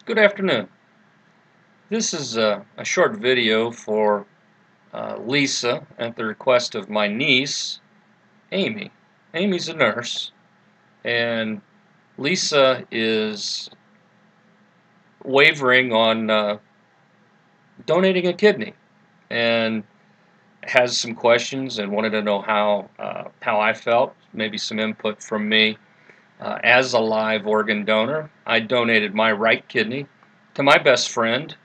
Good afternoon. This is a short video for Lisa at the request of my niece, Amy. Amy's a nurse, and Lisa is wavering on donating a kidney and has some questions and wanted to know how I felt, maybe some input from me. As a live organ donor, I donated my right kidney to my best friend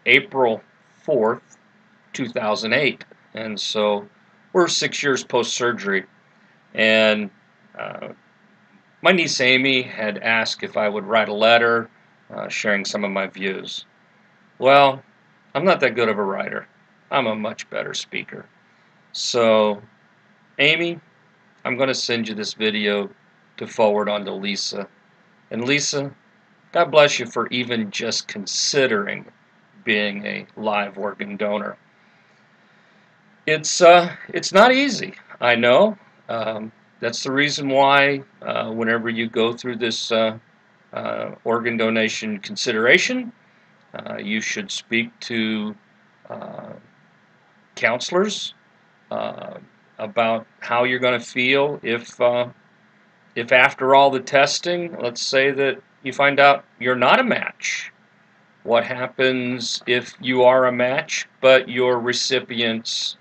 April 4th, 2008. And so we're 6 years post-surgery. And uh, my niece Amy had asked if I would write a letter sharing some of my views. Well, I'm not that good of a writer. I'm a much better speaker. So, Amy, I'm going to send you this video to forward on to Lisa. And Lisa, God bless you for even just considering being a live organ donor. It's not easy, I know. That's the reason why whenever you go through this organ donation consideration, you should speak to uh, counselors uh, about how you're going to feel if after all the testing, let's say that you find out you're not a match. What happens if you are a match, but your recipient's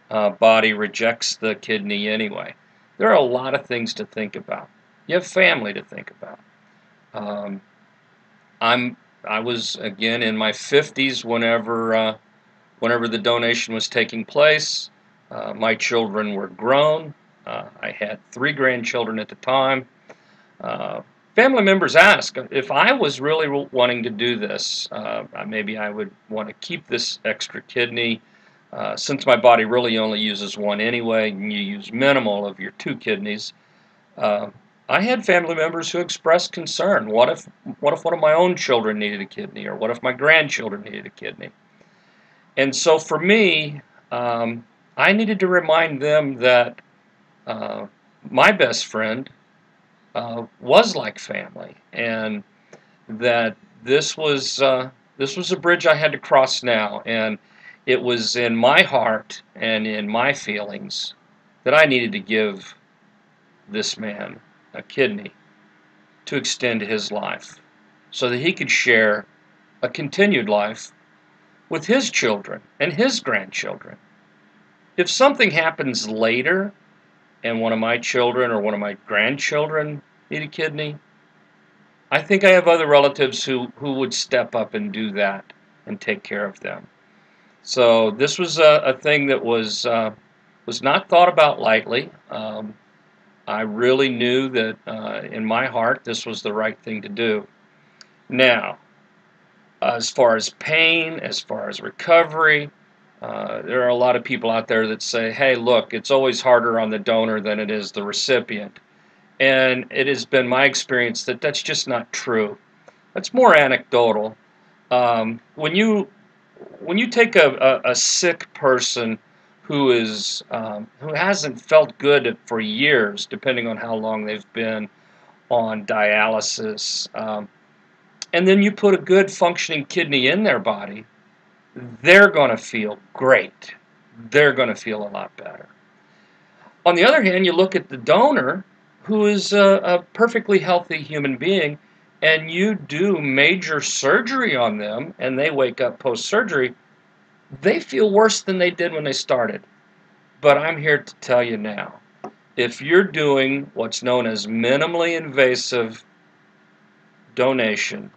body rejects the kidney anyway? There are a lot of things to think about. You have family to think about. Um, I was again in my 50s whenever the donation was taking place. My children were grown. I had 3 grandchildren at the time. Uh, Family members ask if I was really wanting to do this. Maybe I would want to keep this extra kidney. Since my body really only uses one anyway, and you use minimal of your 2 kidneys. Uh, I had family members who expressed concern. What if one of my own children needed a kidney, or what if my grandchildren needed a kidney? And so for me, I needed to remind them that uh, my best friend was like family, and that this was a bridge I had to cross now, and it was in my heart and in my feelings that I needed to give this man a kidney to extend his life so that he could share a continued life with his children and his grandchildren. If something happens later and one of my children or one of my grandchildren need a kidney, I think I have other relatives who would step up and do that and take care of them. So this was a thing that was not thought about lightly. I really knew that in my heart this was the right thing to do. Now, as far as pain, as far as recovery, there are a lot of people out there that say, hey, look, it's always harder on the donor than it is the recipient. And it has been my experience that that's just not true. That's more anecdotal. When you take a sick person who hasn't felt good for years, depending on how long they've been on dialysis, and then you put a good functioning kidney in their body, they're going to feel great. They're going to feel a lot better. On the other hand, you look at the donor, who is a perfectly healthy human being, and you do major surgery on them, and they wake up post-surgery, they feel worse than they did when they started. But I'm here to tell you now, if you're doing what's known as minimally invasive donation,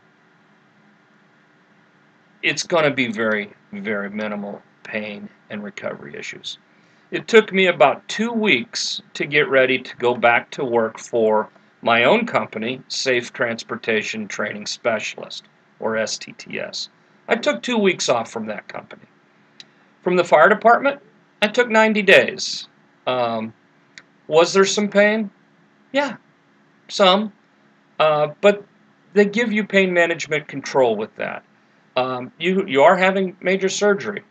it's going to be very, very minimal pain and recovery issues. It took me about 2 weeks to get ready to go back to work for my own company, Safe Transportation Training Specialist, or STTS. I took 2 weeks off from that company. From the fire department, I took 90 days. Was there some pain? Yeah, some. But they give you pain management control with that. You are having major surgery,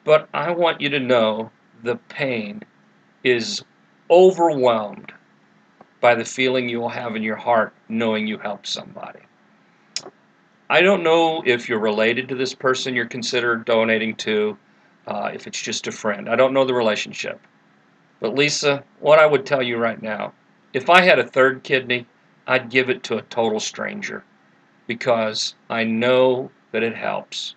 but I want you to know the pain is overwhelmed by the feeling you will have in your heart knowing you helped somebody. I don't know if you're related to this person you're considered donating to, if it's just a friend. I don't know the relationship. But Lisa, what I would tell you right now, if I had a third kidney, I'd give it to a total stranger because I know that it helps.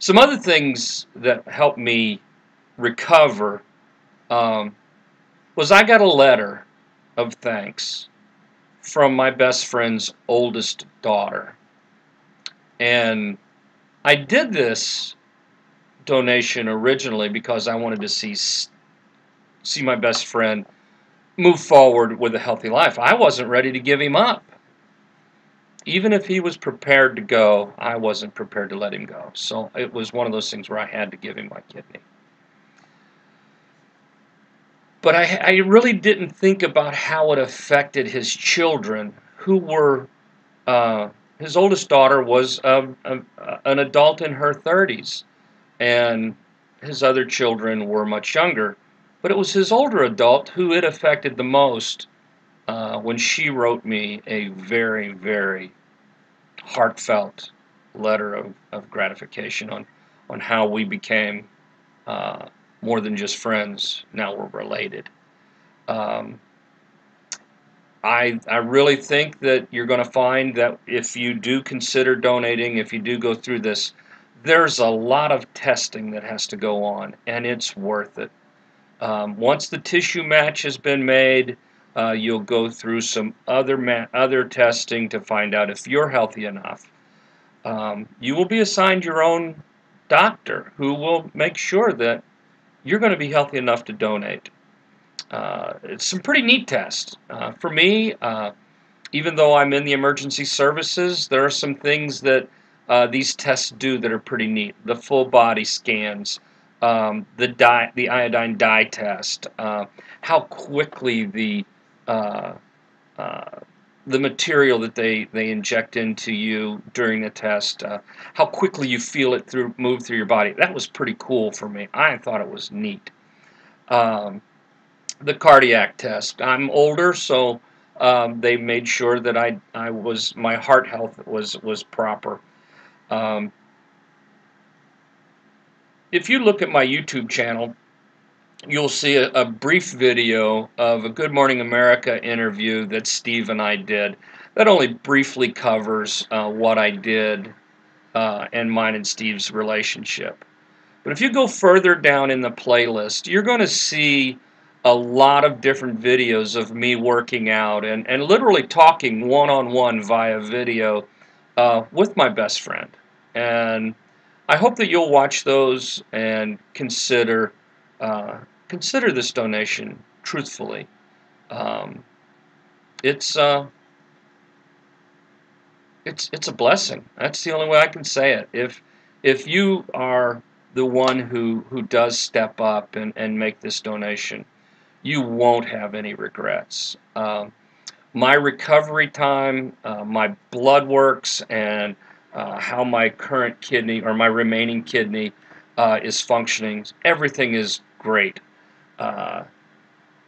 Some other things that helped me recover was I got a letter of thanks from my best friend's oldest daughter. And I did this donation originally because I wanted to see my best friend move forward with a healthy life. I wasn't ready to give him up. Even if he was prepared to go, I wasn't prepared to let him go. So it was one of those things where I had to give him my kidney. But I really didn't think about how it affected his children, who were, his oldest daughter was an adult in her 30s, and his other children were much younger. But it was his older adult who it affected the most when she wrote me a very, very heartfelt letter of gratification on how we became more than just friends. Now we're related. Um, I really think that you're going to find that if you do consider donating, if you do go through this, there's a lot of testing that has to go on, and it's worth it. Once the tissue match has been made, you'll go through some other testing to find out if you're healthy enough. You will be assigned your own doctor who will make sure that you're going to be healthy enough to donate. It's some pretty neat tests. For me, even though I'm in the emergency services, there are some things that these tests do that are pretty neat. The full body scans, the iodine dye test, how quickly uh, uh, the material that they inject into you during the test, how quickly you feel it move through your body. That was pretty cool for me. I thought it was neat. Um, the cardiac test. I'm older, so they made sure that my heart health was proper. Um, if you look at my YouTube channel, you'll see a brief video of a Good Morning America interview that Steve and I did. That only briefly covers what I did and mine and Steve's relationship. But if you go further down in the playlist, you're going to see a lot of different videos of me working out and literally talking one-on-one via video with my best friend. And I hope that you'll watch those and uh, consider this donation truthfully. Um, it's uh, it's a blessing. That's the only way I can say it. If you are the one who does step up and make this donation, you won't have any regrets. My recovery time, my blood works, and how my current kidney or my remaining kidney is functioning, everything is great. Uh,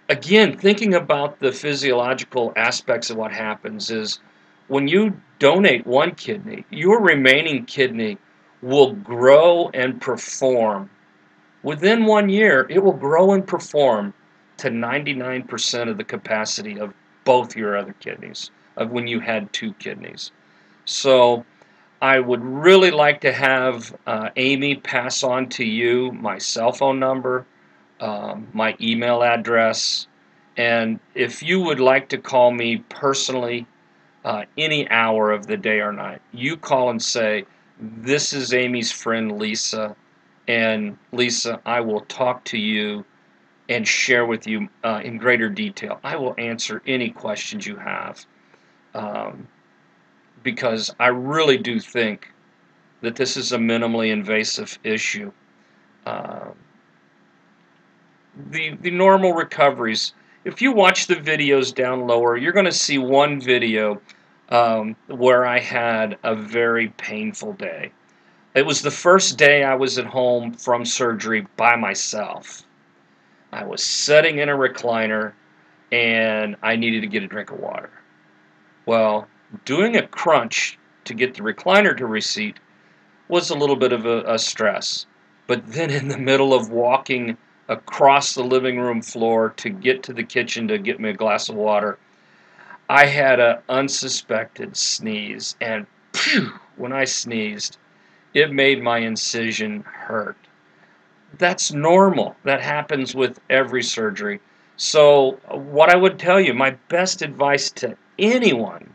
Again, thinking about the physiological aspects of what happens is when you donate one kidney, your remaining kidney will grow and perform. Within 1 year, it will grow and perform to 99% of the capacity of both your other kidneys, of when you had two kidneys. So I would really like to have Amy pass on to you my cell phone number, my email address, and if you would like to call me personally any hour of the day or night, you call and say, "This is Amy's friend Lisa, and Lisa, I will talk to you and share with you in greater detail. I will answer any questions you have um, because I really do think that this is a minimally invasive issue. Uh, the normal recoveries. If you watch the videos down lower, you're going to see one video where I had a very painful day. It was the first day I was at home from surgery by myself. I was sitting in a recliner and I needed to get a drink of water. Well, doing a crunch to get the recliner to reseat was a little bit of a stress. But then in the middle of walking across the living room floor to get to the kitchen to get me a glass of water, I had an unsuspected sneeze, and phew, when I sneezed, it made my incision hurt. That's normal. That happens with every surgery. So what I would tell you, my best advice to anyone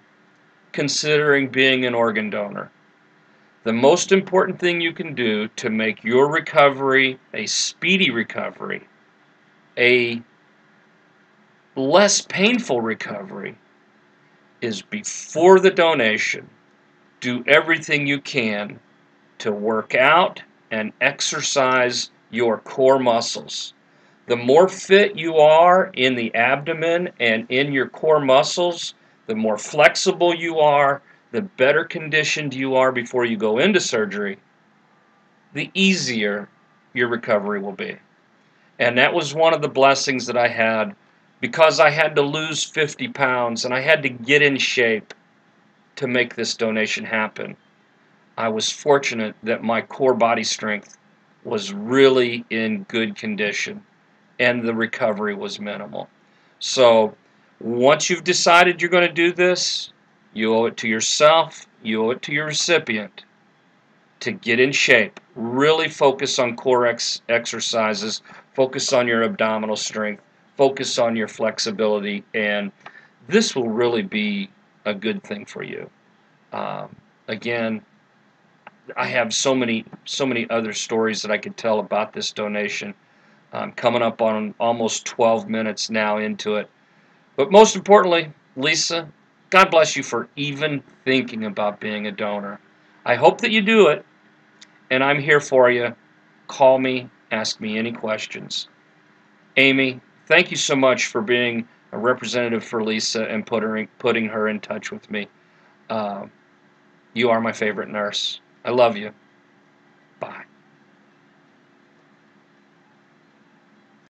considering being an organ donor, the most important thing you can do to make your recovery a speedy recovery, a less painful recovery, is before the donation, do everything you can to work out and exercise your core muscles. The more fit you are in the abdomen and in your core muscles, the more flexible you are, the better conditioned you are before you go into surgery, the easier your recovery will be. And that was one of the blessings that I had, because I had to lose 50 pounds and I had to get in shape to make this donation happen. I was fortunate that my core body strength was really in good condition and the recovery was minimal. So once you've decided you're going to do this, you owe it to yourself, you owe it to your recipient to get in shape. Really focus on core exercises, focus on your abdominal strength, focus on your flexibility, and this will really be a good thing for you. Again, I have so many other stories that I could tell about this donation. I'm coming up on almost 12 minutes now into it. But most importantly, Lisa, God bless you for even thinking about being a donor. I hope that you do it, and I'm here for you. Call me, ask me any questions. Amy, thank you so much for being a representative for Lisa and putting her in touch with me. You are my favorite nurse. I love you.